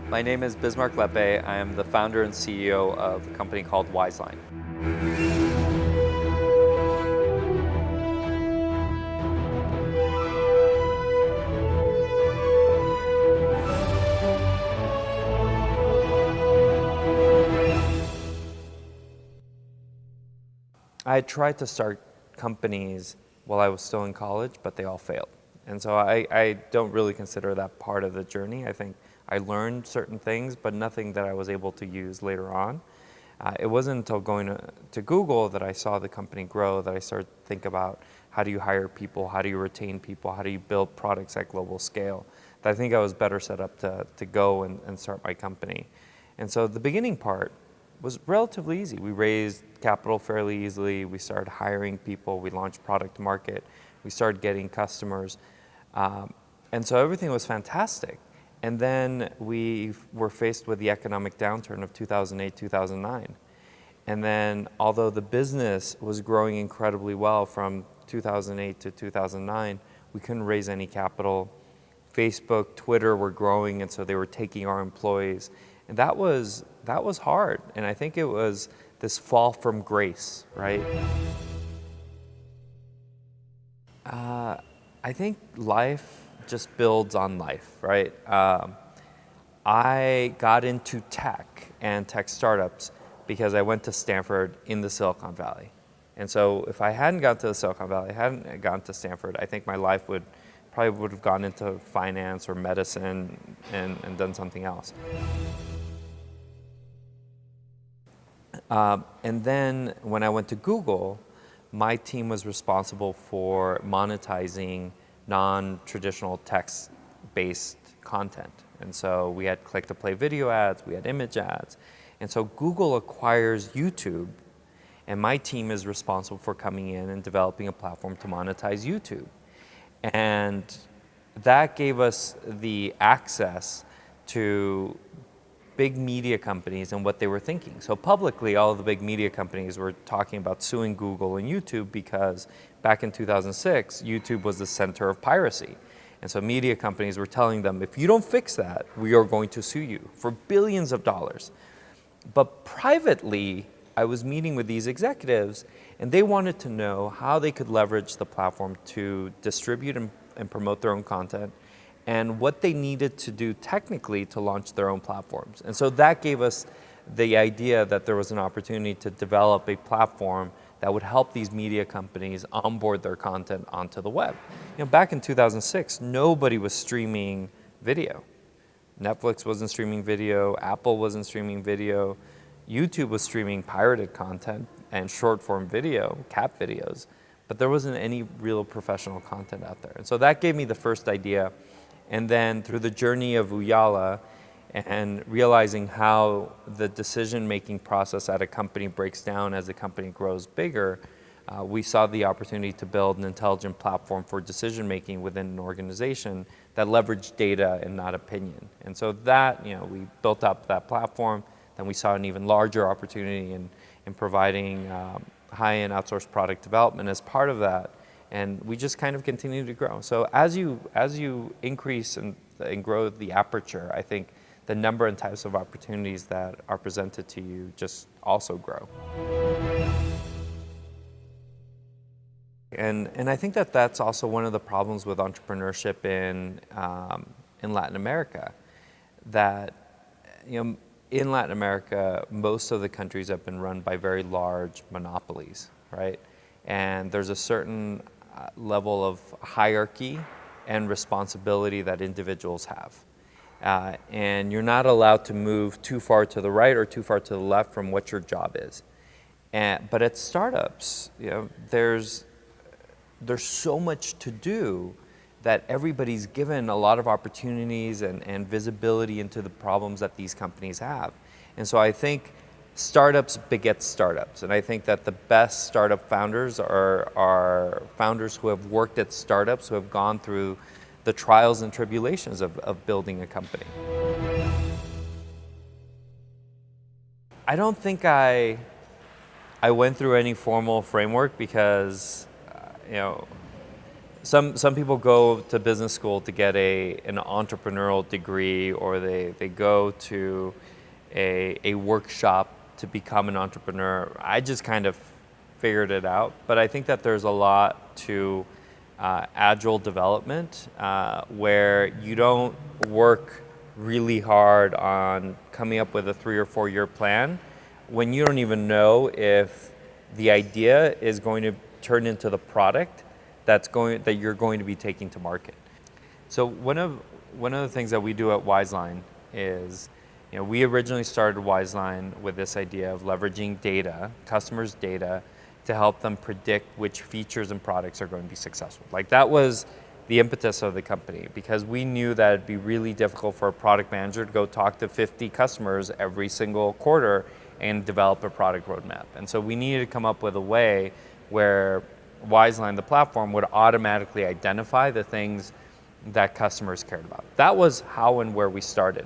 My name is Bismarck Lepe. I am the founder and CEO of a company called Wizeline. I tried to start companies while I was still in college, but they all failed. And so I don't really consider that part of the journey. I think I learned certain things, but nothing that I was able to use later on. It wasn't until going to Google that I saw the company grow that I started to think about how do you hire people, how do you retain people, how do you build products at global scale. That I think I was better set up to go and start my company. And so the beginning part was relatively easy. We raised capital fairly easily. We started hiring people. We launched product to market. We started getting customers. And so everything was fantastic. And then we were faced with the economic downturn of 2008, 2009. And then although the business was growing incredibly well from 2008 to 2009, we couldn't raise any capital. Facebook, Twitter were growing, and so they were taking our employees. And that was hard. And I think it was this fall from grace, right? I think life just builds on life, right? I got into tech and tech startups because I went to Stanford in the Silicon Valley. And so if I hadn't gone to the Silicon Valley, hadn't gone to Stanford, I think my life probably would have gone into finance or medicine and done something else. And then when I went to Google, my team was responsible for monetizing non-traditional text-based content. And so we had click-to-play video ads, we had image ads. And so Google acquires YouTube, and my team is responsible for coming in and developing a platform to monetize YouTube. And that gave us the access to big media companies and what they were thinking. So publicly, all of the big media companies were talking about suing Google and YouTube because back in 2006, YouTube was the center of piracy. And so media companies were telling them, if you don't fix that, we are going to sue you for billions of dollars. But privately, I was meeting with these executives, and they wanted to know how they could leverage the platform to distribute and promote their own content, and what they needed to do technically to launch their own platforms. And so that gave us the idea that there was an opportunity to develop a platform that would help these media companies onboard their content onto the web. You know, back in 2006, nobody was streaming video. Netflix wasn't streaming video, Apple wasn't streaming video, YouTube was streaming pirated content and short form video, cat videos, but there wasn't any real professional content out there. And so that gave me the first idea. And then through the journey of Uyala and realizing how the decision-making process at a company breaks down as the company grows bigger, we saw the opportunity to build an intelligent platform for decision-making within an organization that leveraged data and not opinion. And so that, we built up that platform. Then we saw an even larger opportunity in providing high-end outsourced product development as part of that. And we just kind of continue to grow. So as you increase and grow the aperture, I think the number and types of opportunities that are presented to you just also grow. And I think that that's also one of the problems with entrepreneurship in Latin America. That in Latin America, most of the countries have been run by very large monopolies, right? And there's a certain level of hierarchy and responsibility that individuals have. And you're not allowed to move too far to the right or too far to the left from what your job is. But at startups, there's so much to do that everybody's given a lot of opportunities and visibility into the problems that these companies have. And so I think startups beget startups. And I think that the best startup founders are founders who have worked at startups, who have gone through the trials and tribulations of building a company. I don't think I went through any formal framework because, some people go to business school to get an entrepreneurial degree, or they go to a workshop to become an entrepreneur. I just kind of figured it out, but I think that there's a lot to agile development where you don't work really hard on coming up with a 3 or 4 year plan when you don't even know if the idea is going to turn into the product that you're going to be taking to market. So one of the things that we do at Wizeline is, we originally started Wizeline with this idea of leveraging data, customers' data, to help them predict which features and products are going to be successful. Like, that was the impetus of the company, because we knew that it'd be really difficult for a product manager to go talk to 50 customers every single quarter and develop a product roadmap. And so we needed to come up with a way where Wizeline, the platform, would automatically identify the things that customers cared about. That was how and where we started.